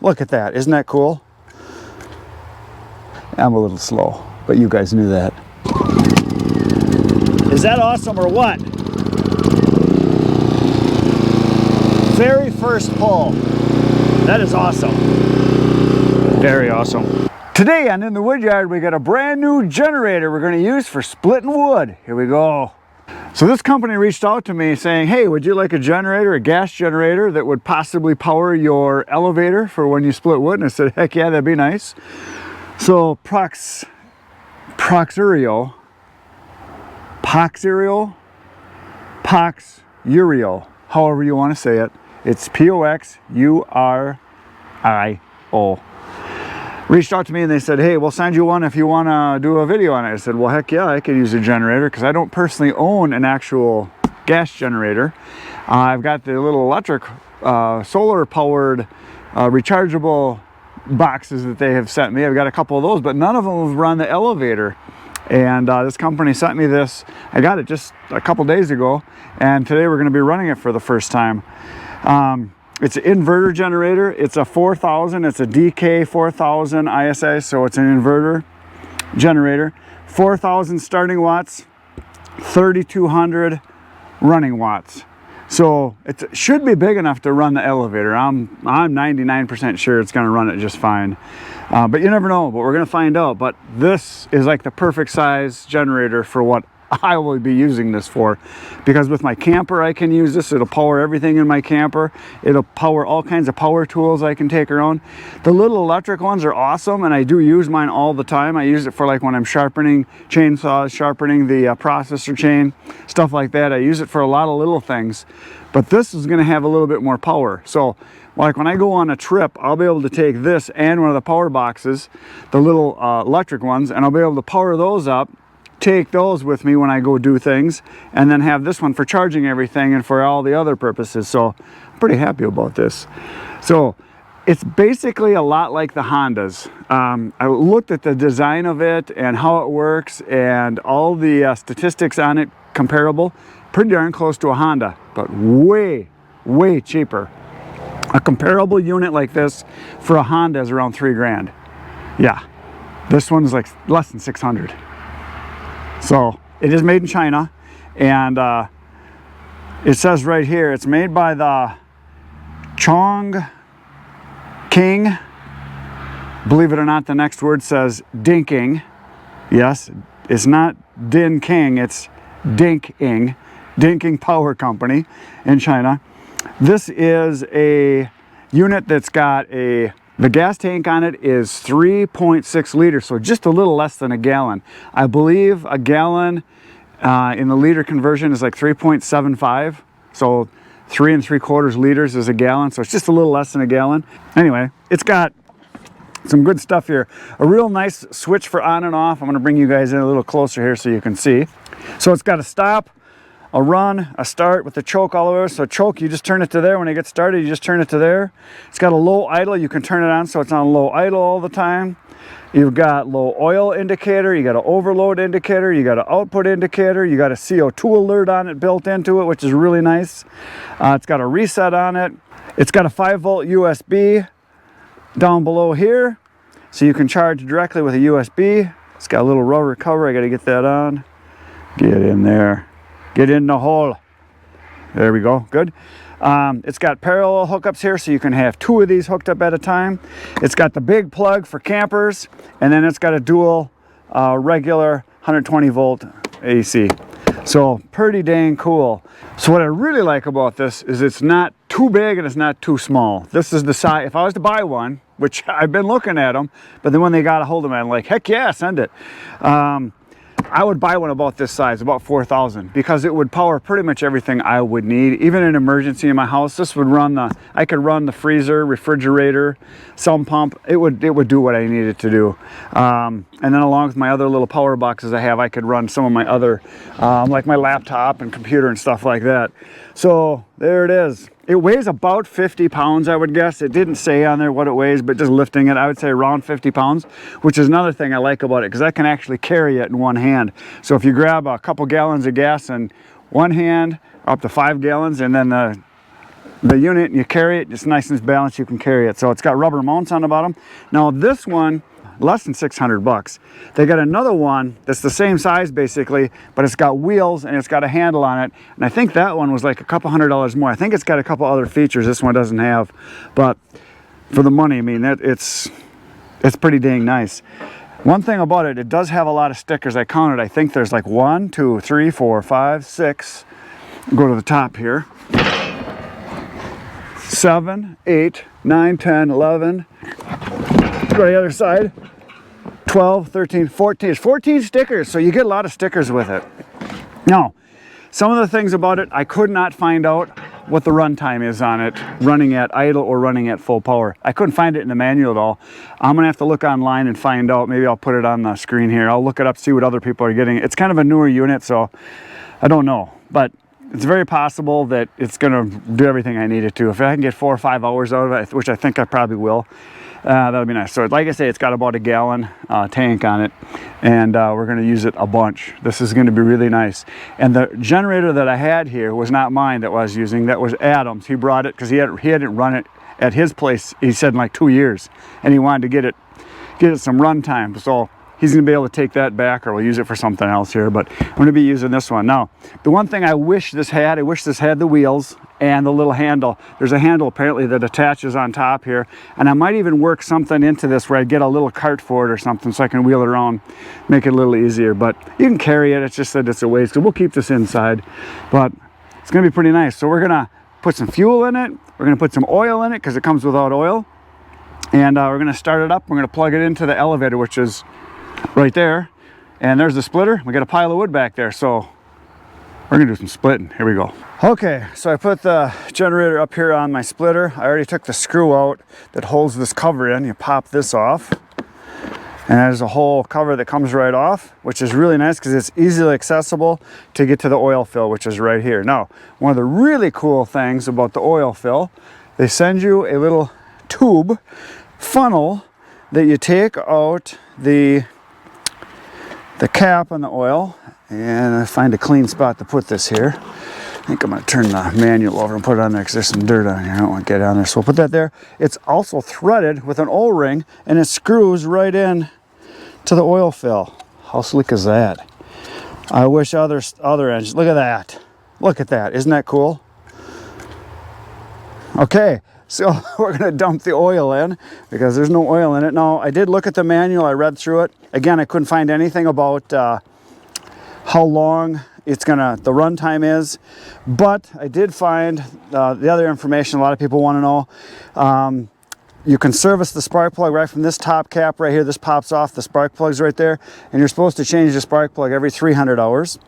Look at that. Isn't that cool? I'm a little slow, but you guys knew that. Is that awesome or what? Very first pull. That is awesome. Very awesome. Today on In the Woodyard, we got a brand new generator we're going to use for splitting wood. Here we go. So this company reached out to me saying, hey, would you like a generator, a gas generator that would possibly power your elevator for when you split wood? And I said, heck yeah, that'd be nice. So POXURIO, however you want to say it. It's POXURIO. Reached out to me and they said, hey, we'll send you one if you want to do a video on it. I said, well, heck yeah, I could use a generator because I don't personally own an actual gas generator. I've got the little electric, solar powered, rechargeable boxes that they have sent me. I've got a couple of those, but none of them have run the elevator. And this company sent me this. I got it just a couple days ago, and today we're going to be running it for the first time. It's an inverter generator. It's a 4000. It's a DK4000iSA, so it's an inverter generator. 4000 starting watts, 3200 running watts. So it should be big enough to run the elevator. I'm 99% sure it's going to run it just fine. But you never know, but we're going to find out. But this is like the perfect size generator for what I will be using this for, because with my camper I can use this. It'll power everything in my camper. It'll power all kinds of power tools I can take around. The little electric ones are awesome, and I do use mine all the time. I use it for like when I'm sharpening chainsaws, sharpening the processor chain, stuff like that. I use it for a lot of little things, but this is going to have a little bit more power. So like when I go on a trip, I'll be able to take this and one of the power boxes, the little electric ones, and I'll be able to power those up, take those with me when I go do things, and then have this one for charging everything and for all the other purposes. So I'm pretty happy about this. So it's basically a lot like the Hondas. I looked at the design of it and how it works and all the statistics on it comparable. Pretty darn close to a Honda, but way cheaper. A comparable unit like this for a Honda is around $3 grand. Yeah, this one's like less than 600. So it is made in China, and it says right here it's made by the Chongqing. Believe it or not, the next word says Dinking. Yes, it's not Din King, it's Dinking. Dinking Power Company in China. This is a unit that's got the gas tank on it is 3.6 liters, so just a little less than a gallon. I believe a gallon in the liter conversion is like 3.75, so 3 3/4 liters is a gallon, so it's just a little less than a gallon. Anyway, it's got some good stuff here. A real nice switch for on and off. I'm going to bring you guys in a little closer here so you can see. So it's got a stop, a run, a start with the choke all over. So choke, you just turn it to there. When it gets started, you just turn it to there. It's got a low idle. You can turn it on so it's on low idle all the time. You've got low oil indicator. You got an overload indicator. You got an output indicator. You got a CO2 alert on it built into it, which is really nice. It's got a reset on it. It's got a 5-volt USB down below here, so you can charge directly with a USB. It's got a little rubber cover. I got to get that on. Get in there. Get in the hole. There we go. Good. It's got parallel hookups here, so you can have 2 of these hooked up at a time. It's got the big plug for campers, and then it's got a dual regular 120 volt AC. So pretty dang cool. So what I really like about this is it's not too big and it's not too small. This is the size. If I was to buy one, which I've been looking at them, but then when they got a hold of me, I'm like, heck yeah, send it. I would buy one about this size, about 4,000, because it would power pretty much everything I would need. Even an emergency in my house, this would run I could run the freezer, refrigerator, sump pump. It would do what I needed to do. And then along with my other little power boxes I have, I could run some of my other, like my laptop and computer and stuff like that. So there it is. It weighs about 50 pounds, I would guess. It didn't say on there what it weighs, but just lifting it, I would say around 50 pounds, which is another thing I like about it, because I can actually carry it in one hand. So if you grab a couple gallons of gas in one hand, up to 5 gallons, and then the the unit and you carry it, it's nice and balanced, you can carry it. So it's got rubber mounts on the bottom. Now this one, less than 600 bucks. They got another one that's the same size basically, but it's got wheels and it's got a handle on it. And I think that one was like a couple $100 more. I think it's got a couple other features this one doesn't have, but for the money, I mean, it's pretty dang nice. One thing about it, it does have a lot of stickers. I counted, I think there's like 1, 2, 3, 4, 5, 6. Go to the top here. 7, 8, 9, 10, 11. Go to the other side. 12, 13, 14. It's 14 stickers, so you get a lot of stickers with it. Now, some of the things about it, I could not find out what the runtime is on it, running at idle or running at full power. I couldn't find it in the manual at all. I'm gonna have to look online and find out. Maybe I'll put it on the screen here. I'll look it up, see what other people are getting. It's kind of a newer unit, so I don't know. But it's very possible that it's gonna do everything I need it to. If I can get 4 or 5 hours out of it, which I think I probably will, that'll be nice. So like I say, it's got about a gallon tank on it, and we're going to use it a bunch. This is going to be really nice. And the generator that I had here was not mine that I was using. That was Adam's. He brought it because he hadn't run it at his place, he said, in like 2 years, and he wanted to get it some run time. So he's going to be able to take that back, or we'll use it for something else here, but I'm going to be using this one. Now, the one thing I wish this had the wheels and the little handle. There's a handle apparently that attaches on top here, and I might even work something into this where I get a little cart for it or something so I can wheel it around, make it a little easier. But you can carry it, it's just that it's a waste, so we'll keep this inside, but it's going to be pretty nice. So we're going to put some fuel in it, we're going to put some oil in it because it comes without oil, and we're going to start it up. We're going to plug it into the elevator, which is right there, and there's the splitter. We got a pile of wood back there, so we're gonna do some splitting. Here we go. Okay, so I put the generator up here on my splitter. I already took the screw out that holds this cover in. You pop this off, and there's a whole cover that comes right off, which is really nice because it's easily accessible to get to the oil fill, which is right here. Now, one of the really cool things about the oil fill, they send you a little tube funnel that you take out the cap on the oil, and I find a clean spot to put this here. I think I'm going to turn the manual over and put it on there because there's some dirt on here. I don't want to get on there, so we'll put that there. It's also threaded with an O-ring, and it screws right in to the oil fill. How slick is that? I wish other engines. Look at that. Look at that. Isn't that cool? Okay. So we're going to dump the oil in because there's no oil in it. Now, I did look at the manual. I read through it. Again, I couldn't find anything about how long the runtime is. But I did find the other information a lot of people want to know. You can service the spark plug right from this top cap right here. This pops off, the spark plug's right there. And you're supposed to change the spark plug every 300 hours.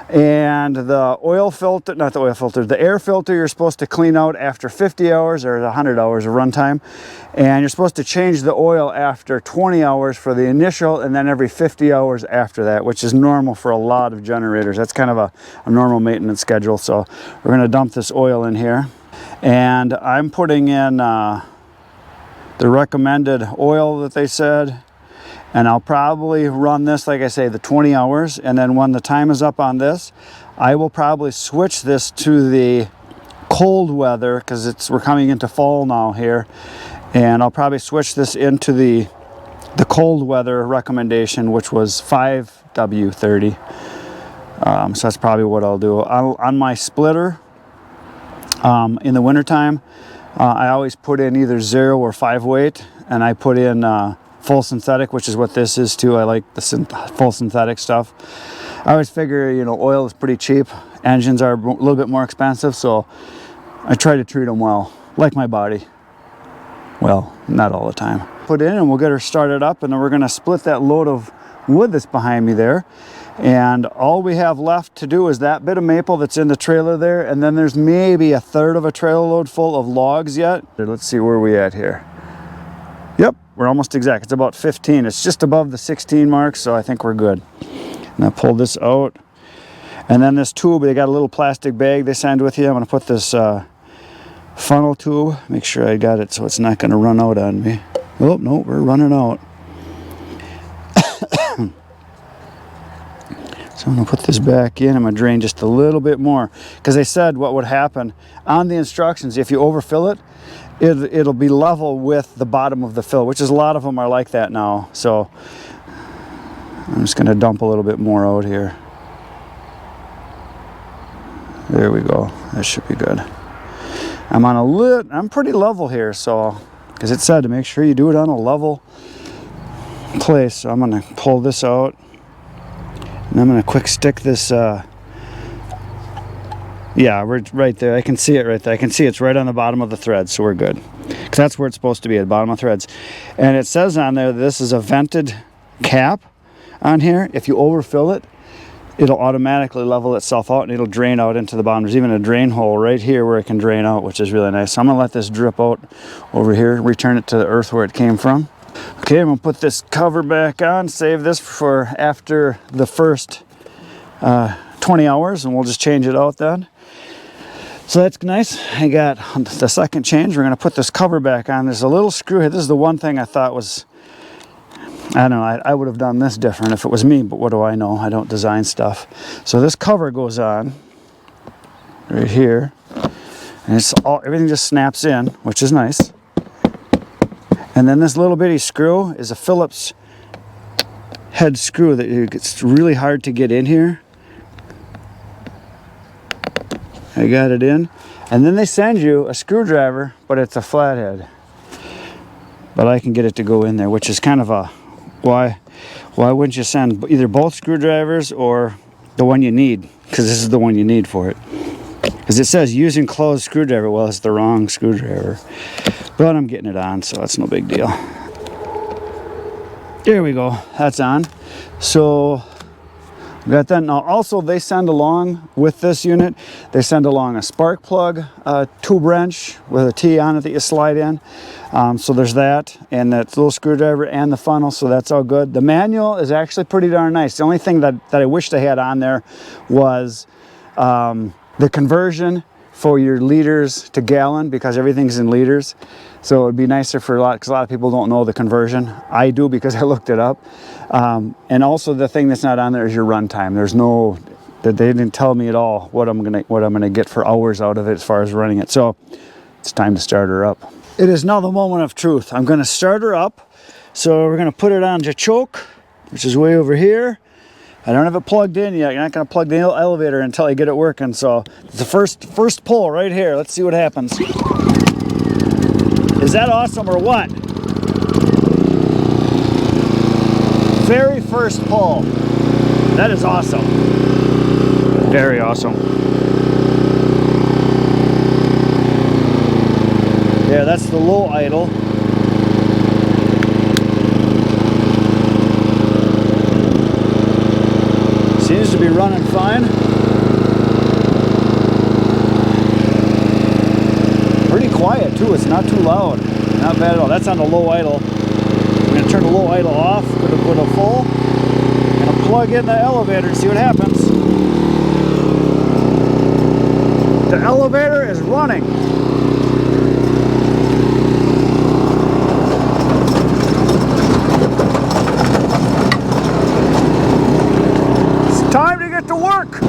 And the oil filter, not the oil filter, the air filter you're supposed to clean out after 50 hours or 100 hours of runtime. And you're supposed to change the oil after 20 hours for the initial, and then every 50 hours after that, which is normal for a lot of generators. That's kind of a normal maintenance schedule. So we're going to dump this oil in here. And I'm putting in the recommended oil that they said, and I'll probably run this, like I say, the 20 hours, and then when the time is up on this, I will probably switch this to the cold weather because we're coming into fall now here, and I'll probably switch this into the cold weather recommendation, which was 5W30. So that's probably what I'll do. On my splitter in the wintertime, I always put in either 0 or 5 weight, and I put in full synthetic, which is what this is too. I like the full synthetic stuff. I always figure, you know, oil is pretty cheap. Engines are a little bit more expensive, so I try to treat them well, like my body. Well, not all the time. Put in, and we'll get her started up, and then we're going to split that load of wood that's behind me there. And all we have left to do is that bit of maple that's in the trailer there, and then there's maybe a third of a trailer load full of logs yet. Let's see where we at here. Yep, we're almost exact. It's about 15. It's just above the 16 mark, so I think we're good. And I pull this out, and then this tube, they got a little plastic bag they send with you. I'm going to put this funnel tube, make sure I got it so it's not going to run out on me. Oh, no, we're running out. So So I'm gonna put this back in. I'm gonna drain just a little bit more, because they said what would happen on the instructions, if you overfill it, it'll be level with the bottom of the fill, which is a lot of them are like that now. So I'm just gonna dump a little bit more out here. There we go. That should be good. I'm pretty level here, so, because it said to make sure you do it on a level place. So I'm gonna pull this out, and I'm gonna quick stick this, yeah, we're right there. I can see it right there. I can see it's right on the bottom of the thread, so we're good. Because that's where it's supposed to be, at the bottom of threads. And it says on there that this is a vented cap on here. If you overfill it, it'll automatically level itself out and it'll drain out into the bottom. There's even a drain hole right here where it can drain out, which is really nice. So I'm gonna let this drip out over here, return it to the earth where it came from. Okay, I'm gonna put this cover back on, save this for after the first 20 hours, and we'll just change it out then. So that's nice. I got the second change. We're gonna put this cover back on. There's a little screw here. This is the one thing I thought was, I don't know, I would have done this different if it was me, but what do I know? I don't design stuff. So this cover goes on right here, and it's all, everything just snaps in, which is nice. And then this little bitty screw is a Phillips head screw that it's really hard to get in here. I got it in, and then they send you a screwdriver, but it's a flathead. But I can get it to go in there, which is kind of a, why wouldn't you send either both screwdrivers or the one you need? Because this is the one you need for it. Because it says use enclosed screwdriver. Well, it's the wrong screwdriver. But I'm getting it on, so that's no big deal. There we go, that's on. So we got that. Now also they send along with this unit, they send along a spark plug tube wrench with a T on it that you slide in. So there's that, and that little screwdriver and the funnel, so that's all good. The manual is actually pretty darn nice. The only thing that I wish they had on there was the conversion for your liters to gallon, because everything's in liters. So it would be nicer for because a lot of people don't know the conversion. I do, because I looked it up. And also the thing that's not on there is your run time. There's no, that they didn't tell me at all what I'm gonna get for hours out of it as far as running it. So it's time to start her up. It is now the moment of truth. I'm gonna start her up. So we're gonna put it on to choke, which is way over here. I don't have it plugged in yet. You're not gonna plug the elevator until I get it working. So it's the first pull right here. Let's see what happens. Is that awesome or what? Very first pull. That is awesome. Very awesome. Yeah, that's the low idle. Seems to be running fine. Pretty quiet too, it's not too loud. Not bad at all. That's on the low idle. I'm going to turn the low idle off, put a full, and I'll plug in the elevator and see what happens. The elevator is running. It's time to get to work.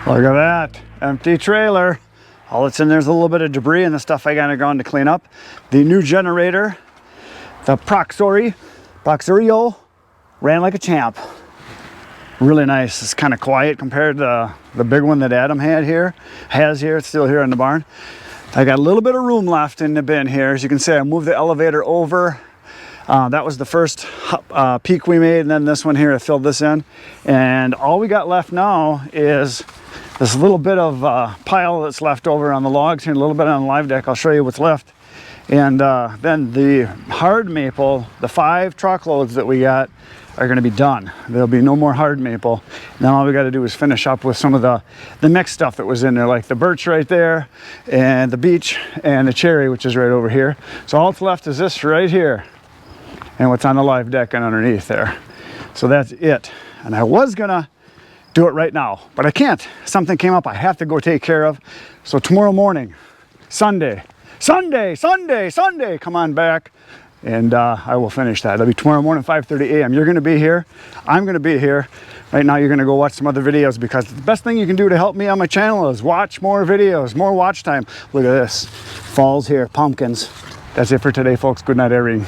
Look at that, empty trailer. All that's in there is a little bit of debris and the stuff I gotta go on to clean up. The new generator, the Poxurio, ran like a champ. Really nice. It's kind of quiet compared to the big one that Adam has here. It's still here in the barn. I got a little bit of room left in the bin here. As you can see, I moved the elevator over. That was the first peak we made, and then this one here, I filled this in. And all we got left now is this little bit of pile that's left over on the logs here, a little bit on the live deck. I'll show you what's left. And then the hard maple, the 5 truckloads that we got are going to be done. There'll be no more hard maple. Now all we got to do is finish up with some of the mixed stuff that was in there, like the birch right there, and the beech, and the cherry, which is right over here. So all that's left is this right here, and what's on the live deck and underneath there. So that's it. And I was gonna do it right now, but I can't. Something came up I have to go take care of. So tomorrow morning, Sunday, come on back, and I will finish that. It'll be tomorrow morning, 5:30 a.m. You're gonna be here, I'm gonna be here. Right now you're gonna go watch some other videos, because the best thing you can do to help me on my channel is watch more videos, more watch time. Look at this, falls here, pumpkins. That's it for today, folks. Good night, everyone.